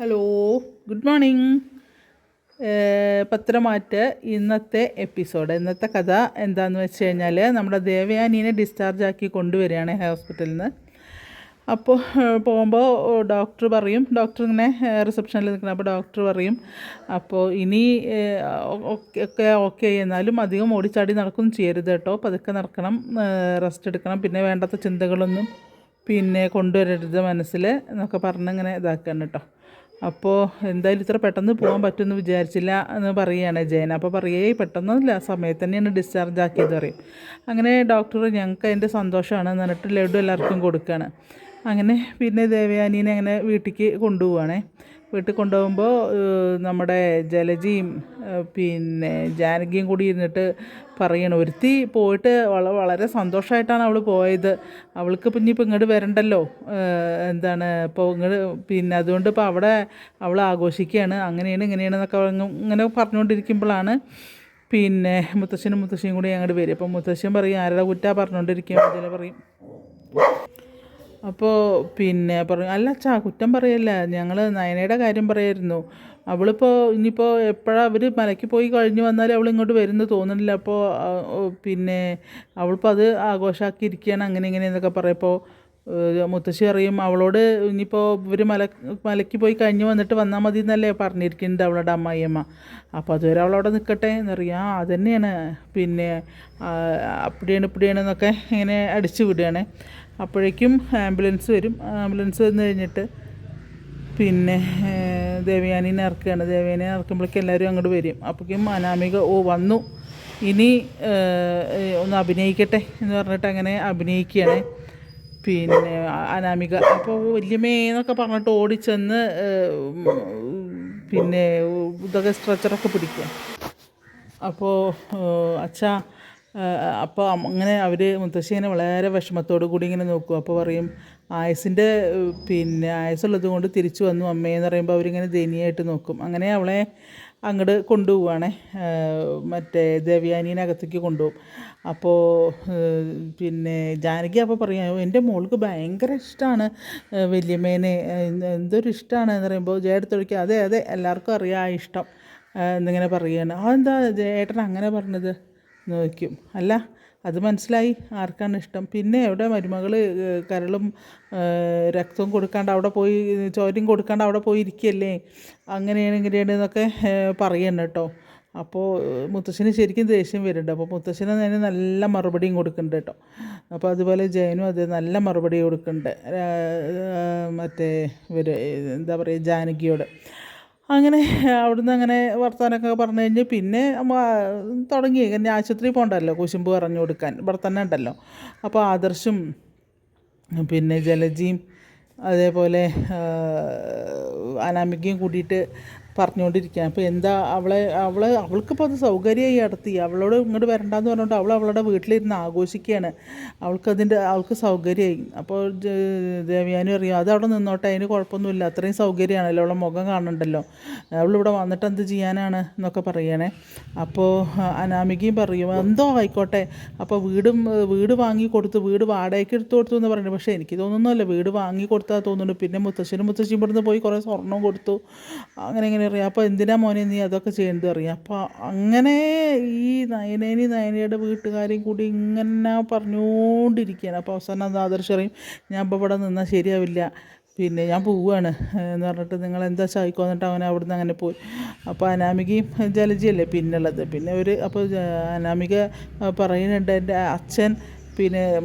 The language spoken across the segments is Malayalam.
Hello, good morning. പത്രമാറ്റ് ഇന്നത്തെ കഥ എന്താണെന്ന് വെച്ച് കഴിഞ്ഞാൽ, നമ്മുടെ ദേവയാനീനെ ഡിസ്ചാർജ് ആക്കി കൊണ്ടുവരികയാണ് ഹോസ്പിറ്റലിൽ നിന്ന്. അപ്പോൾ പോകുമ്പോൾ ഡോക്ടർ ഇങ്ങനെ റിസപ്ഷനിൽ നിൽക്കണം. അപ്പോൾ ഡോക്ടർ പറയും, അപ്പോൾ ഇനി ഓക്കെ എന്നാലും അധികം ഓടിച്ചാടി നടക്കൊന്നും ചെയ്യരുത് കേട്ടോ, പതുക്കെ നടക്കണം, റെസ്റ്റ് എടുക്കണം, പിന്നെ വേണ്ടാത്ത ചിന്തകളൊന്നും കൊണ്ടുവരരുത് മനസ്സിൽ എന്നൊക്കെ പറഞ്ഞ് ഇങ്ങനെ ഇതാക്കുകയാണ് കേട്ടോ. അപ്പോൾ എന്തായാലും ഇത്ര പെട്ടെന്ന് പോകാൻ പറ്റുമെന്ന് വിചാരിച്ചില്ല എന്ന് പറയുകയാണ് ജയൻ. അപ്പോൾ പെട്ടെന്നൊന്നുമില്ല, സമയത്ത് തന്നെയാണ് ഡിസ്ചാർജ് ആക്കിയത് പറയും. അങ്ങനെ ഡോക്ടർ ഞങ്ങൾക്ക് അതിൻ്റെ സന്തോഷമാണ് എന്ന് പറഞ്ഞിട്ട് ലഡു എല്ലാവർക്കും കൊടുക്കുകയാണ്. അങ്ങനെ ദേവയാനീനെ അങ്ങനെ വീട്ടിലേക്ക് കൊണ്ടുപോവുകയാണേ. വീട്ടിൽ കൊണ്ടുപോകുമ്പോൾ നമ്മുടെ ജലജയും ജാനകിയും കൂടി ഇരുന്നിട്ട് പറയണം, ഒരുത്തി പോയിട്ട് വളരെ സന്തോഷമായിട്ടാണ് അവൾ പോയത്, അവൾക്ക് ഇനിയിപ്പോൾ ഇങ്ങോട്ട് വരണ്ടല്ലോ, ഇപ്പോൾ ഇങ്ങോട്ട് അതുകൊണ്ട് ഇപ്പോൾ അവിടെ അവൾ ആഘോഷിക്കുകയാണ്, അങ്ങനെയാണ് ഇങ്ങനെയാണെന്നൊക്കെ ഇങ്ങനെ പറഞ്ഞുകൊണ്ടിരിക്കുമ്പോഴാണ് മുത്തശ്ശിയും കൂടി അങ്ങോട്ട് വരും. അപ്പോൾ മുത്തശ്ശൻ പറയും, ആരുടെ കുറ്റാ പറഞ്ഞുകൊണ്ടിരിക്കുക, അതിൽ പറയും. അപ്പോൾ പറയും, അല്ല അച്ഛാ കുറ്റം പറയല്ല, ഞങ്ങൾ നയനയുടെ കാര്യം പറയായിരുന്നു. ഇനിയിപ്പോൾ എപ്പോഴാണ് അവർ മലയ്ക്ക് പോയി കഴിഞ്ഞ് വന്നാൽ അവൾ ഇങ്ങോട്ട് വരുമെന്ന് തോന്നുന്നില്ല. അപ്പോൾ അവളിപ്പോൾ അത് ആഘോഷമാക്കിയിരിക്കുകയാണ്, അങ്ങനെ ഇങ്ങനെയെന്നൊക്കെ പറയപ്പോൾ മുത്തശ്ശി അറിയും, അവളോട് ഇനിയിപ്പോൾ ഇവർ മലയ്ക്ക് പോയി കഴിഞ്ഞ് വന്നിട്ട് വന്നാൽ മതി എന്നല്ലേ പറഞ്ഞിരിക്കുന്നത് അവളുടെ അമ്മായിയമ്മ. അപ്പോൾ അതുവരെ അവളവിടെ നിൽക്കട്ടെ എന്നറിയാം. അതുതന്നെയാണ് അപ്പടിയാണ് എന്നൊക്കെ ഇങ്ങനെ അടിച്ചു വിടുകയാണ്. അപ്പോഴേക്കും ആംബുലൻസ് വരും. ആംബുലൻസ് വന്നു കഴിഞ്ഞിട്ട് ദേവയാനീനെ ഇറക്കുകയാണ്. ദേവയാനീനെ ഇറക്കുമ്പോഴേക്കും എല്ലാവരും അങ്ങോട്ട് വരും. അപ്പോഴേക്കും അനാമിക വന്നു, ഇനി ഒന്ന് അഭിനയിക്കട്ടെ എന്ന് പറഞ്ഞിട്ട് അങ്ങനെ അഭിനയിക്കുകയാണ് അനാമിക. അപ്പോൾ വല്യമ്മേന്നൊക്കെ പറഞ്ഞിട്ട് ഓടിച്ചെന്ന് ഇതൊക്കെ സ്ട്രെച്ചറൊക്കെ പിടിക്കുക. അപ്പോൾ അച്ഛാ, അപ്പോൾ അങ്ങനെ അവർ മുത്തശ്ശീനെ വളരെ വിഷമത്തോടു കൂടി ഇങ്ങനെ നോക്കും. അപ്പോൾ പറയും, ആയുസ്സുള്ളത് കൊണ്ട് തിരിച്ചു വന്നു അമ്മയെന്ന് പറയുമ്പോൾ അവരിങ്ങനെ ദയനീയമായിട്ട് നോക്കും. അങ്ങനെ അവളെ അങ്ങോട്ട് കൊണ്ടുപോവുകയാണേ, ദേവയാനീനെ അകത്തേക്ക് കൊണ്ടുപോകും. അപ്പോൾ ജാനകി അപ്പോൾ പറയാം, എൻ്റെ മോൾക്ക് ഭയങ്കര ഇഷ്ടമാണ് വല്യമ്മേനെ, എന്തൊരു ഇഷ്ടമാണ് എന്ന് പറയുമ്പോൾ ജയടുത്തൊഴിക്കുക, അതെ എല്ലാവർക്കും അറിയാം ആ ഇഷ്ടം എന്നിങ്ങനെ പറയുകയാണ്. അതെന്താ ഏട്ടൻ അങ്ങനെ പറഞ്ഞത് എന്ന് ചോദിക്കും. അല്ല, അത് മനസ്സിലായി ആർക്കാണ് ഇഷ്ടം. എവിടെ മരുമകൾ കരളും രക്തവും കൊടുക്കാണ്ട് അവിടെ പോയി, ചോരയും കൊടുക്കാണ്ട് അവിടെ പോയി ഇരിക്കുകയല്ലേ, അങ്ങനെയാണ് ഇങ്ങനെയാണ് എന്നൊക്കെ പറയണം കേട്ടോ. അപ്പോൾ മുത്തശ്ശന് ശരിക്കും ദേഷ്യം വരുന്നുണ്ട്. അപ്പോൾ മുത്തശ്ശന് അതിന് നല്ല മറുപടിയും കൊടുക്കുന്നുണ്ട് കേട്ടോ. അപ്പോൾ അതുപോലെ ജയനും അത് നല്ല മറുപടി കൊടുക്കുന്നുണ്ട് എന്താ പറയുക, ജാനകിയോട്. അങ്ങനെ അവിടുന്ന് അങ്ങനെ വർത്തമാനമൊക്കെ പറഞ്ഞു കഴിഞ്ഞ് തുടങ്ങി. ആശുപത്രിയിൽ പോകണ്ടല്ലോ, കുശുമ്പ് പറഞ്ഞു കൊടുക്കാൻ ഇവിടെ തന്നെ ഉണ്ടല്ലോ. അപ്പോൾ ആദർശും ജലജിയും അതേപോലെ അനാമികയും കൂടിയിട്ട് പറഞ്ഞുകൊണ്ടിരിക്കുകയാണ്. അപ്പോൾ എന്താ അവൾക്കിപ്പോൾ അത് സൗകര്യമായി നടത്തി, അവളോട് ഇങ്ങോട്ട് വരണ്ടെന്ന് പറഞ്ഞുകൊണ്ട് അവളുടെ വീട്ടിലിരുന്ന് ആഘോഷിക്കുകയാണ്. അവൾക്ക് സൗകര്യമായി. അപ്പോൾ ദേവയാനി അറിയാം, അത് അവിടെ നിന്നോട്ടെ, അതിന് കുഴപ്പമൊന്നുമില്ല, അത്രയും സൗകര്യമാണല്ലോ, അവളുടെ മുഖം കാണണ്ടല്ലോ, അവളിവിടെ വന്നിട്ട് എന്ത് ചെയ്യാനാണ് എന്നൊക്കെ പറയണേ. അപ്പോൾ അനാമികയും പറയും, എന്തോ ആയിക്കോട്ടെ, അപ്പോൾ വീട് വാങ്ങിക്കൊടുത്തു, വീട് വാടകയ്ക്ക് എടുത്തു കൊടുത്തു എന്ന് പറയുന്നത്. പക്ഷേ എനിക്ക് തോന്നുന്നല്ല, വീട് വാങ്ങിക്കൊടുത്താൽ തോന്നുന്നു. മുത്തശ്ശിയും ഇവിടുന്ന് പോയി കുറേ സ്വർണം കൊടുത്തു, അങ്ങനെ അറിയാം. അപ്പോൾ എന്തിനാ മോനെ നീ അതൊക്കെ ചെയ്യുന്നത് അറിയാം. അപ്പോൾ അങ്ങനെ ഈ നയനയുടെ വീട്ടുകാരെയും കൂടി ഇങ്ങനെ പറഞ്ഞുകൊണ്ടിരിക്കുകയാണ്. അപ്പോൾ അവസാനം ആദർശ് പറയും, ഞാൻ ഇപ്പോൾ ഇവിടെ നിന്നാൽ ശരിയാവില്ല, ഞാൻ പോവുകയാണ് എന്ന് പറഞ്ഞിട്ട് നിങ്ങൾ എന്താ ചായ്ക്കോ എന്നിട്ട് അവൻ അവിടുന്ന് അങ്ങനെ പോയി. അപ്പോൾ അനാമികയും ജലജിയല്ലേ പിന്നുള്ളത്. അപ്പോൾ അനാമിക പറയുന്നുണ്ട്, എൻ്റെ അച്ഛൻ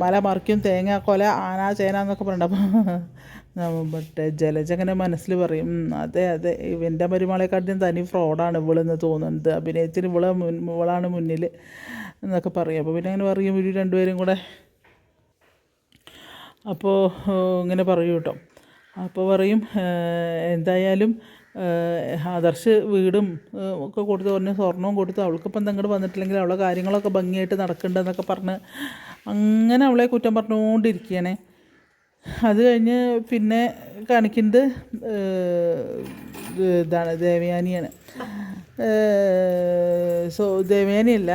മല മറിക്കും, തേങ്ങ കൊല, ആന ചേന എന്നൊക്കെ പറഞ്ഞിട്ട്. അപ്പോൾ ജലജ അങ്ങനെ മനസ്സിൽ പറയും, അതെ ഇവൻ്റെ മരുമകളെക്കാട്ടിലും തനി ഫ്രോഡാണ് ഇവളെന്ന് തോന്നുന്നത്, അഭിനയത്തിന് ഇവളാണ് മുന്നിൽ എന്നൊക്കെ പറയും. അപ്പോൾ അങ്ങനെ പറയും ഇവർ രണ്ടുപേരും കൂടെ. അപ്പോൾ ഇങ്ങനെ പറയും കേട്ടോ. അപ്പോൾ പറയും, എന്തായാലും ആദർശ് വീടും ഒക്കെ കൊടുത്ത് പറഞ്ഞ് സ്വർണവും കൊടുത്ത്, അവൾക്കിപ്പം എന്തെങ്കിലും വന്നിട്ടില്ലെങ്കിൽ അവളെ കാര്യങ്ങളൊക്കെ ഭംഗിയായിട്ട് നടക്കുന്നുണ്ടെന്നൊക്കെ പറഞ്ഞ് അങ്ങനെ അവളെ കുറ്റം പറഞ്ഞുകൊണ്ടിരിക്കുകയാണേ. അത് കഴിഞ്ഞ് കാണിക്കുന്നത് ഇതാണ്, ദേവയാനിയാണ്. ദേവയാനിയല്ല,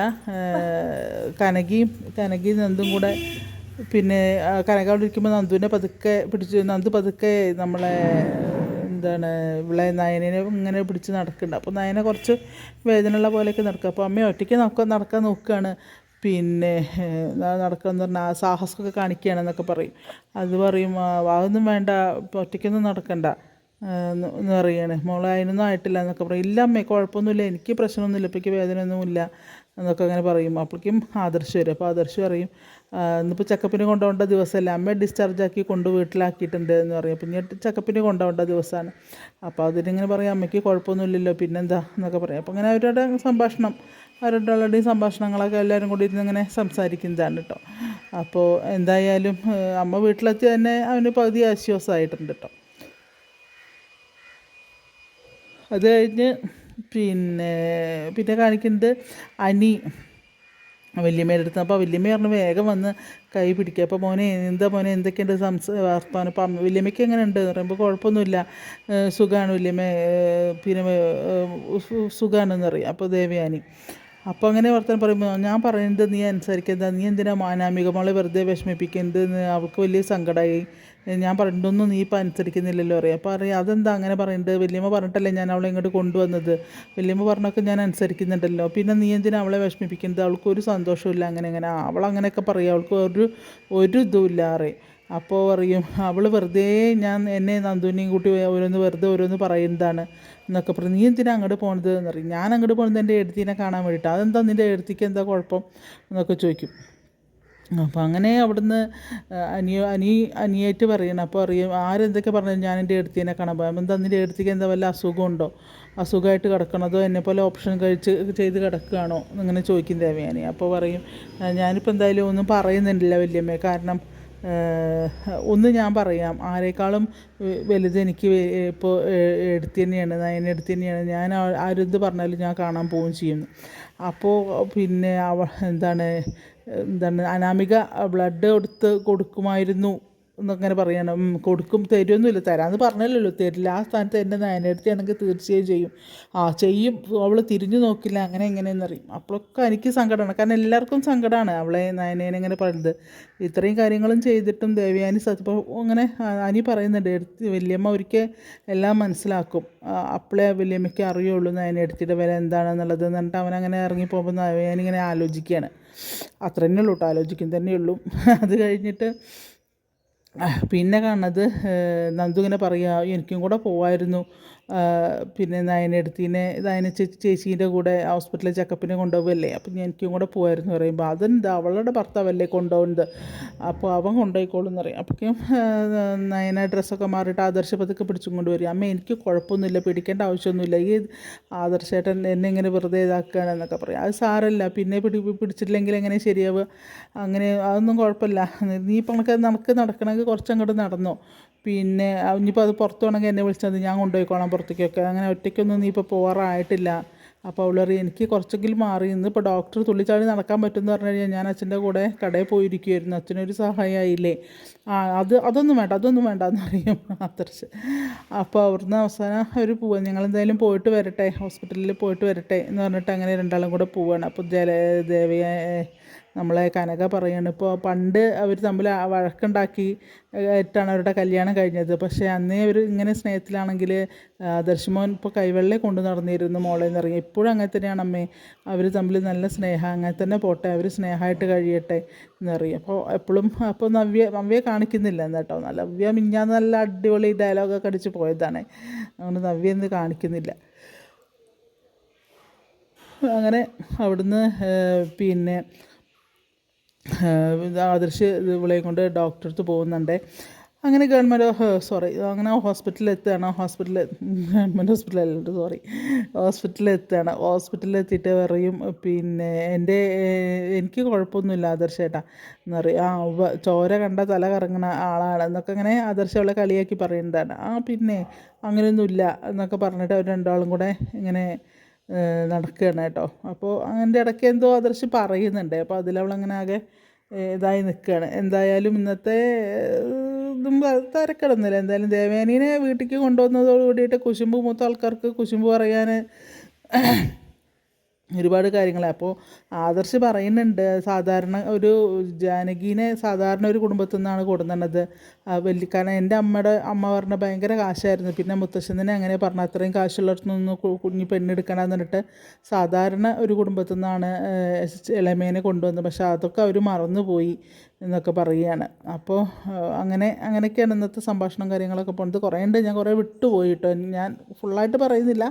കനകയും നന്ദും കൂടെ കനക അവിടെ ഇരിക്കുമ്പോൾ നന്ദുവിനെ പതുക്കെ പിടിച്ച്, നന്ദു പതുക്കെ നമ്മളെ എന്താണ് ഇവിടെ നയനെ ഇങ്ങനെ പിടിച്ച് നടക്കുന്നുണ്ട്. അപ്പോൾ നയനെ കുറച്ച് വേദനയുള്ള പോലെയൊക്കെ നടക്കുക. അപ്പോൾ അമ്മ ഒറ്റയ്ക്ക് നടക്കാൻ നോക്കുകയാണ്. പിന്നെ നടക്കാമെന്ന് പറഞ്ഞാൽ സാഹസമൊക്കെ കാണിക്കുകയാണെന്നൊക്കെ പറയും. അത് പറയും അതൊന്നും വേണ്ട, ഒറ്റയ്ക്കൊന്നും നടക്കണ്ട എന്ന് പറയുകയാണ്. മോളെ അതിനൊന്നും ആയിട്ടില്ല എന്നൊക്കെ പറയും. ഇല്ല അമ്മേ, കുഴപ്പമൊന്നുമില്ല, എനിക്ക് പ്രശ്നമൊന്നുമില്ല, ഇപ്പോഴേക്ക് വേദനയൊന്നുമില്ല എന്നൊക്കെ അങ്ങനെ പറയും. അപ്പോഴേക്കും ആദർശ് വരും. അപ്പോൾ ആദർശ് പറയും ഇന്നിപ്പോൾ ചെക്കപ്പിന് കൊണ്ടുപോകേണ്ട ദിവസമല്ല, അമ്മയെ ഡിസ്ചാർജാക്കി വീട്ടിലാക്കിയിട്ടുണ്ട് എന്ന് പറയും. പിന്നെ ചെക്കപ്പിന് കൊണ്ടുപോകേണ്ട ദിവസമാണ്. അപ്പോൾ അതിനിങ്ങനെ പറയും അമ്മയ്ക്ക് കുഴപ്പമൊന്നുമില്ലല്ലോ പിന്നെന്താ എന്നൊക്കെ പറയും. അപ്പോൾ അങ്ങനെ അവരുടെ സംഭാഷണം, അവരുടെ സംഭാഷണങ്ങളൊക്കെ എല്ലാവരും കൂടി ഇരുന്ന് ഇങ്ങനെ സംസാരിക്കുന്നതാണ് കേട്ടോ. അപ്പോൾ എന്തായാലും അമ്മ വീട്ടിലെത്തി തന്നെ അവന് പകുതി ആശ്വാസമായിട്ടുണ്ട് കേട്ടോ. അത് കഴിഞ്ഞ് പിന്നെ കാണിക്കുന്നത് അനി വല്യമ്മയുടെ അടുത്ത്. അപ്പോൾ വല്യമ്മ പറഞ്ഞു വേഗം വന്ന് കൈ പിടിക്കുക. അപ്പോൾ മോനെ എന്തൊക്കെയുണ്ട് വർത്താനം. അപ്പം വല്യമ്മയ്ക്ക് എങ്ങനെ ഉണ്ട് എന്ന് പറയുമ്പോൾ കുഴപ്പമൊന്നുമില്ല, സുഖമാണ് വല്യമ്മ, പിന്നെ സുഖമാണെന്ന് പറയും. അപ്പോൾ ദേവയാനി അപ്പോൾ അങ്ങനെ വർത്തമാനം പറയുമ്പോൾ ഞാൻ പറയുന്നത് നീ അനുസരിക്കുന്നത്, നീ എന്തിനാ അനാമിക മോളെ വെറുതെ വിഷമിപ്പിക്കുന്നത് എന്ന് അവൾക്ക് വലിയ സങ്കടമായി. ഞാൻ പറഞ്ഞിട്ടൊന്നും നീ ഇപ്പം അനുസരിക്കുന്നില്ലല്ലോ അറിയാം. അപ്പോൾ അറിയാം അതെന്താ അങ്ങനെ പറയുന്നത്, വല്യമ്മ പറഞ്ഞിട്ടല്ലേ ഞാൻ അവളെ ഇങ്ങോട്ട് കൊണ്ടുവന്നത്, വല്യമ്മ പറഞ്ഞൊക്കെ ഞാൻ അനുസരിക്കുന്നുണ്ടല്ലോ, പിന്നെ നീ എന്തിനാ അവളെ വിഷമിപ്പിക്കുന്നത്, അവൾക്കൊരു സന്തോഷമില്ല അങ്ങനെ അവളങ്ങനെയൊക്കെ പറയും, അവൾക്ക് ഒരു ഇതുമില്ല അറിയാം. അപ്പോൾ പറയും അവൾ വെറുതെ എന്നെ നന്ദുവിനെയും കൂട്ടി ഓരോന്ന് പറയുന്നതാണ് എന്നൊക്കെ പറയും. നീ എന്തിനാ അങ്ങോട്ട് പോണത് എന്നറിയും. ഞാൻ അങ്ങോട്ട് പോകുന്നത് എൻ്റെ എഴുത്തിനെ കാണാൻ വേണ്ടിയിട്ട്. അതെന്താ നിൻ്റെ എഴുത്തിക്ക് എന്താ കുഴപ്പം എന്നൊക്കെ ചോദിക്കും. അപ്പോൾ അങ്ങനെ അവിടുന്ന് അനിയായിട്ട് പറയണം. അപ്പോൾ അറിയും ആരെന്തൊക്കെ പറഞ്ഞാലും ഞാൻ എൻ്റെ എഴുത്തിനെ കാണാൻ പോകാം. എന്താ നിൻ്റെ എഴുത്തിക്ക് എന്താ വല്ല അസുഖമുണ്ടോ, അസുഖമായിട്ട് കിടക്കണതോ എന്നെപ്പോലെ ഓപ്ഷൻ ചെയ്ത് കിടക്കുകയാണോ എന്നിങ്ങനെ ചോദിക്കും ദേവയാനി. അപ്പോൾ പറയും ഞാനിപ്പോൾ എന്തായാലും ഒന്നും പറയുന്നുണ്ടില്ല വല്യമ്മേ, കാരണം ഒന്ന് ഞാൻ പറയാം, ആരെക്കാളും വലുത് എനിക്ക് ഇപ്പോൾ എടുത്തി തന്നെയാണ്, നയന എടുത്തി തന്നെയാണ്. ഞാൻ ആരെന്ത് പറഞ്ഞാലും ഞാൻ കാണാൻ പോവുകയും ചെയ്യുന്നു. അപ്പോൾ പിന്നെ എന്താണ് അനാമിക ബ്ലഡ് കൊടുക്കുമായിരുന്നു എന്നങ്ങനെ പറയണം. തരുമൊന്നുമില്ല, തരാമെന്ന് പറഞ്ഞല്ലോ, തരില്ല. ആ സ്ഥാനത്ത് എൻ്റെ നയനെടുത്തിയാണെങ്കിൽ തീർച്ചയായും ചെയ്യും. അവൾ തിരിഞ്ഞു നോക്കില്ല, അങ്ങനെ എങ്ങനെയെന്നറിയും. അപ്പോഴൊക്കെ എനിക്ക് സങ്കടമാണ്, കാരണം എല്ലാവർക്കും സങ്കടമാണ് അവളെ നയനേനെ ഇങ്ങനെ പറയുന്നത്. ഇത്രയും കാര്യങ്ങളും ചെയ്തിട്ടും ദേവയാനി ഇപ്പോൾ അങ്ങനെ അനി പറയുന്നുണ്ട്, വല്യമ്മ ഒരിക്കൽ എല്ലാം മനസ്സിലാക്കും, അപ്പോഴേ വല്യമ്മയ്ക്ക് അറിയുള്ളൂ നയനെടുത്തിയുടെ വില എന്താണെന്നുള്ളത് എന്നിട്ട് അവനങ്ങനെ ഇറങ്ങിപ്പോകുമ്പോൾ ദേവയാനി ഇങ്ങനെ ആലോചിക്കുകയാണ്. അത്ര തന്നെ ഉള്ളൂ കേട്ടോ, ആലോചിക്കും തന്നെയുള്ളൂ. അത് കഴിഞ്ഞിട്ട് പിന്നെ കാണുന്നത് നന്ദു ഇങ്ങനെ പറയുക എനിക്കും കൂടെ പോവായിരുന്നു, പിന്നെ നയന ചേച്ചീൻ്റെ കൂടെ ഹോസ്പിറ്റലിൽ ചെക്കപ്പിന് കൊണ്ടുപോകല്ലേ, അപ്പം എനിക്കും കൂടെ പോകുമായിരുന്നു പറയുമ്പോൾ അതെന്താ അവളുടെ ഭർത്താവല്ലേ കൊണ്ടുപോകുന്നത്, അപ്പോൾ അവൻ കൊണ്ടുപോയിക്കോളും എന്ന് പറയും. അപ്പോഴേക്കും നയന ഡ്രസ്സൊക്കെ മാറിയിട്ട് ആദർശപതൊക്കെ പിടിച്ചും കൊണ്ട് വരും. അമ്മ എനിക്ക് കുഴപ്പമൊന്നുമില്ല, പിടിക്കേണ്ട ആവശ്യമൊന്നുമില്ല, ഈ ആദർശേട്ടൻ എന്നെ ഇങ്ങനെ വെറുതെ ഇതാക്കുകയാണെന്നൊക്കെ പറയും. അത് സാരമില്ല, പിന്നെ പിടിച്ചിട്ടില്ലെങ്കിൽ എങ്ങനെ ശരിയാവുക, അങ്ങനെ അതൊന്നും കുഴപ്പമില്ല, നീ ഇപ്പം നമുക്ക് നടക്കണമെങ്കിൽ കുറച്ചങ്ങോട്ട് നടന്നോ, പിന്നെ ഇനിയിപ്പോൾ അത് പുറത്ത് വേണമെങ്കിൽ എന്നെ വിളിച്ചത് ഞാൻ കൊണ്ടുപോയിക്കോളാം പുറത്തേക്കൊക്കെ, അങ്ങനെ ഒറ്റയ്ക്കൊന്നും നീ ഇപ്പോൾ പോകാറായിട്ടില്ല. അപ്പോൾ അവൾ പറയും എനിക്ക് കുറച്ചെങ്കിലും മാറി, ഇന്നിപ്പോൾ ഡോക്ടർ തുള്ളിച്ചാടി നടക്കാൻ പറ്റുമെന്ന് പറഞ്ഞു കഴിഞ്ഞാൽ ഞാൻ അച്ഛൻ്റെ കൂടെ കടയിൽ പോയിരിക്കുമായിരുന്നു, അച്ഛനൊരു സഹായമായില്ലേ, അതൊന്നും വേണ്ട എന്ന് പറയും ആദർശ്. അപ്പോൾ അവിടുന്ന് അവസാനം അവർ പോവാം, ഞങ്ങളെന്തായാലും പോയിട്ട് വരട്ടെ, ഹോസ്പിറ്റലിൽ പോയിട്ട് വരട്ടെ എന്ന് പറഞ്ഞിട്ട് അങ്ങനെ രണ്ടാളും കൂടെ പോവുകയാണ്. അപ്പോൾ ദേവയെ നമ്മളെ കനക പറയാണ്, ഇപ്പോൾ പണ്ട് അവർ തമ്മിൽ വഴക്കുണ്ടാക്കി ആയിട്ടാണ് അവരുടെ കല്യാണം കഴിഞ്ഞത്, പക്ഷേ അന്നേ അവർ ഇങ്ങനെ സ്നേഹത്തിലാണെങ്കിൽ ദർശമോൻ ഇപ്പോൾ കൈവെള്ളയെ കൊണ്ട് നടന്നിരുന്നു മോളെ എന്നറിയാം. ഇപ്പോഴും അങ്ങനെ തന്നെയാണ് അമ്മേ, അവർ തമ്മിൽ നല്ല സ്നേഹം, അങ്ങനെ തന്നെ പോട്ടെ, അവർ സ്നേഹമായിട്ട് കഴിയട്ടെ എന്നറിയാം. അപ്പോൾ എപ്പോഴും അപ്പോൾ നവ്യയെ കാണിക്കുന്നില്ല കേട്ടോ, നവ്യ മിഞ്ഞാന്ന് നല്ല അടിപൊളി ഡയലോഗൊക്കെ അടിച്ച് പോയതാണ്, അതുകൊണ്ട് നവ്യ എന്ന് കാണിക്കുന്നില്ല. അങ്ങനെ അവിടുന്ന് പിന്നെ ആദർശ് ഇവളെയും കൊണ്ട് ഡോക്ടറെ അടുത്ത് പോകുന്നുണ്ട്. അങ്ങനെ അങ്ങനെ ഹോസ്പിറ്റലിൽ എത്തുകയാണ്. ഗവൺമെൻറ് ഹോസ്പിറ്റലിൽ എത്തുകയാണ്. ഹോസ്പിറ്റലിൽ എത്തിയിട്ട് പറയും പിന്നെ എനിക്ക് കുഴപ്പമൊന്നുമില്ല ആദർശേട്ടാ എന്ന് പറയും. ചോര കണ്ട തല കറങ്ങുന്ന ആളാണ് എന്നൊക്കെ അങ്ങനെ ആദർശ് അവളെ കളിയാക്കി പറയുന്നതാണ്. പിന്നെ അങ്ങനെയൊന്നുമില്ല എന്നൊക്കെ പറഞ്ഞിട്ട് അവർ രണ്ടാളും കൂടെ ഇങ്ങനെ നടക്കുകയാണ് കേട്ടോ. അപ്പോൾ അതിൻ്റെ ഇടയ്ക്ക് എന്തോ ആദർശ് പറയുന്നുണ്ട്, അപ്പോൾ അതിലവളങ്ങനെ ആകെ ഇതായി നിൽക്കുകയാണ്. എന്തായാലും ഇന്നത്തെ ഇതും തിരക്കിടുന്നില്ല. എന്തായാലും ദേവയാനീനെ വീട്ടിലേക്ക് കൊണ്ടുവന്നതോട് കൂടിയിട്ട് കുശുമ്പ് മൂത്ത ആൾക്കാർക്ക് കുശുമ്പ് പറയാൻ ഒരുപാട് കാര്യങ്ങൾ. അപ്പോൾ ആദർശ് പറയുന്നുണ്ട് സാധാരണ ഒരു ജാനകീനെ സാധാരണ ഒരു കുടുംബത്തിൽ നിന്നാണ് കൊടുന്നത്. കാരണം എൻ്റെ അമ്മ പറഞ്ഞ ഭയങ്കര കാശായിരുന്നു. പിന്നെ മുത്തശ്ശനെ അങ്ങനെ പറഞ്ഞു അത്രയും കാശുള്ളിടത്തുനിന്ന് കുഞ്ഞ് പെണ്ണെടുക്കണമെന്ന് പറഞ്ഞിട്ട് സാധാരണ ഒരു കുടുംബത്തിൽ നിന്നാണ് ഇളമേനെ കൊണ്ടുവന്നത്. പക്ഷേ അതൊക്കെ അവർ മറന്നുപോയി എന്നൊക്കെ പറയുകയാണ്. അപ്പോൾ അങ്ങനെയൊക്കെയാണ് ഇന്നത്തെ സംഭാഷണം കാര്യങ്ങളൊക്കെ പോകുന്നത്. കുറേ ഉണ്ട്, ഞാൻ കുറേ വിട്ടുപോയി കേട്ടോ. ഞാൻ ഫുള്ളായിട്ട് പറയുന്നില്ല,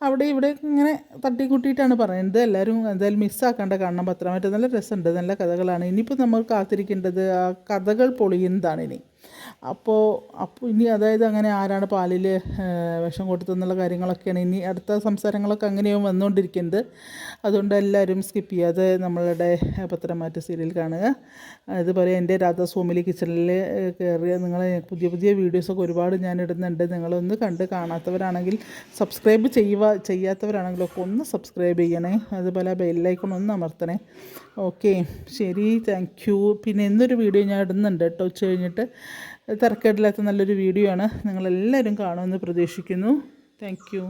അവിടെ ഇവിടെ ഇങ്ങനെ തട്ടിക്കൂട്ടിയിട്ടാണ് പറയുന്നത്. എല്ലാവരും എന്തായാലും മിസ്സാക്കാണ്ട് കാണണം. പത്രമായിട്ട് നല്ല രസമുണ്ട്, നല്ല കഥകളാണ്. ഇനിയിപ്പോൾ നമ്മൾ കാത്തിരിക്കേണ്ടത് ആ കഥകൾ പൊളിയുന്നതാണ് ഇനി. അപ്പോൾ ഇനി അതായത് അങ്ങനെ ആരാണ് പാലിൽ വിഷം കൊടുത്തെന്നുള്ള കാര്യങ്ങളൊക്കെയാണ് ഇനി അടുത്ത സംസാരങ്ങളൊക്കെ അങ്ങനെയാവും വന്നുകൊണ്ടിരിക്കുന്നത്. അതുകൊണ്ട് എല്ലാവരും സ്കിപ്പ് ചെയ്യാതെ നമ്മളുടെ പത്രമാറ്റ് സീരിയൽ കാണുക. അതുപോലെ എൻ്റെ രാധാസ്വാമിലി കിച്ചണിൽ കയറിയ നിങ്ങൾ പുതിയ പുതിയ വീഡിയോസൊക്കെ ഒരുപാട് ഞാൻ ഇടുന്നുണ്ട്. നിങ്ങളൊന്ന് കണ്ട് കാണാത്തവരാണെങ്കിൽ സബ്സ്ക്രൈബ് ചെയ്യാത്തവരാണെങ്കിലൊക്കെ ഒന്ന് സബ്സ്ക്രൈബ് ചെയ്യണേ. അതുപോലെ ബെല്ലൈക്കൺ ഒന്ന് അമർത്തണേ. ഓക്കെ, ശരി, താങ്ക് യു. പിന്നെ ഇന്നൊരു വീഡിയോ ഞാൻ ഇടുന്നുണ്ട് കേട്ടോ. ഉച്ച കഴിഞ്ഞിട്ട് തിരക്കേടില്ലാത്ത നല്ലൊരു വീഡിയോ ആണ്. നിങ്ങളെല്ലാവരും കാണുമെന്ന് പ്രതീക്ഷിക്കുന്നു. Thank you.